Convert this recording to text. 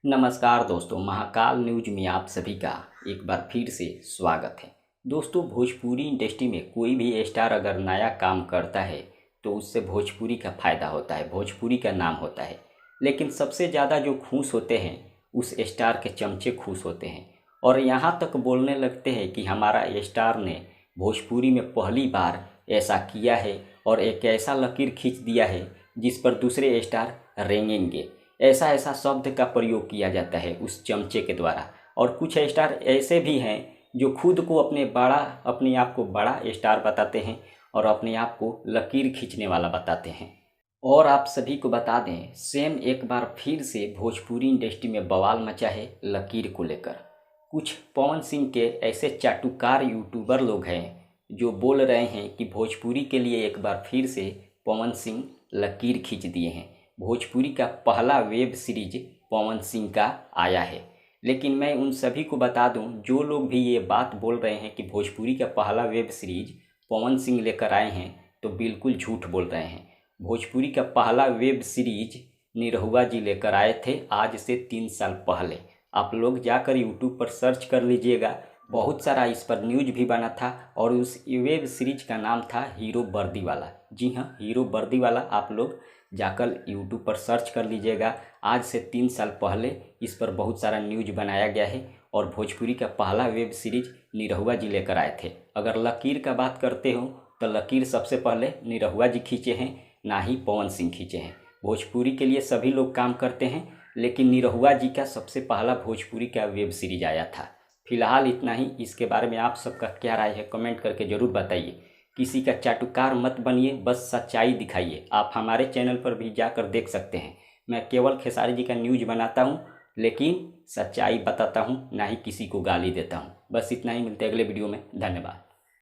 नमस्कार दोस्तों, महाकाल न्यूज में आप सभी का एक बार फिर से स्वागत है। दोस्तों, भोजपुरी इंडस्ट्री में कोई भी स्टार अगर नया काम करता है तो उससे भोजपुरी का फ़ायदा होता है, भोजपुरी का नाम होता है। लेकिन सबसे ज़्यादा जो खुश होते हैं उस स्टार के चमचे खुश होते हैं और यहाँ तक बोलने लगते हैं कि हमारा स्टार ने भोजपुरी में पहली बार ऐसा किया है और एक ऐसा लकीर खींच दिया है जिस पर दूसरे स्टार रेंगेंगे। ऐसा ऐसा शब्द का प्रयोग किया जाता है उस चमचे के द्वारा। और कुछ स्टार ऐसे भी हैं जो खुद को अपने आप को बड़ा स्टार बताते हैं और अपने आप को लकीर खींचने वाला बताते हैं। और आप सभी को बता दें, सेम एक बार फिर से भोजपुरी इंडस्ट्री में बवाल मचा है लकीर को लेकर। कुछ पवन सिंह के ऐसे चाटुकार यूट्यूबर लोग हैं जो बोल रहे हैं कि भोजपुरी के लिए एक बार फिर से पवन सिंह लकीर खींच दिए हैं। भोजपुरी का पहला वेब सीरीज पवन सिंह का आया है। लेकिन मैं उन सभी को बता दूं, जो लोग भी ये बात बोल रहे हैं कि भोजपुरी का पहला वेब सीरीज पवन सिंह लेकर आए हैं तो बिल्कुल झूठ बोल रहे हैं। भोजपुरी का पहला वेब सीरीज निरहुआ जी लेकर आए थे आज से 3 साल पहले। आप लोग जाकर यूट्यूब पर सर्च कर लीजिएगा, बहुत सारा इस पर न्यूज भी बना था और उस वेब सीरीज का नाम था हीरो वर्दी वाला। जी हाँ, हीरो वर्दी वाला। आप लोग जाकर यूट्यूब पर सर्च कर लीजिएगा। आज से 3 साल पहले इस पर बहुत सारा न्यूज बनाया गया है और भोजपुरी का पहला वेब सीरीज निरहुआ जी लेकर आए थे। अगर लकीर का बात करते हो तो लकीर सबसे पहले निरहुआ जी खींचे हैं, ना ही पवन सिंह खींचे हैं। भोजपुरी के लिए सभी लोग काम करते हैं, लेकिन निरहुआ जी का सबसे पहला भोजपुरी का वेब सीरीज आया था। फिलहाल इतना ही। इसके बारे में आप सबका क्या राय है कमेंट करके ज़रूर बताइए। किसी का चाटुकार मत बनिए, बस सच्चाई दिखाइए। आप हमारे चैनल पर भी जाकर देख सकते हैं। मैं केवल खेसारी जी का न्यूज बनाता हूँ, लेकिन सच्चाई बताता हूँ, ना ही किसी को गाली देता हूँ। बस इतना ही। मिलते हैं अगले वीडियो में। धन्यवाद।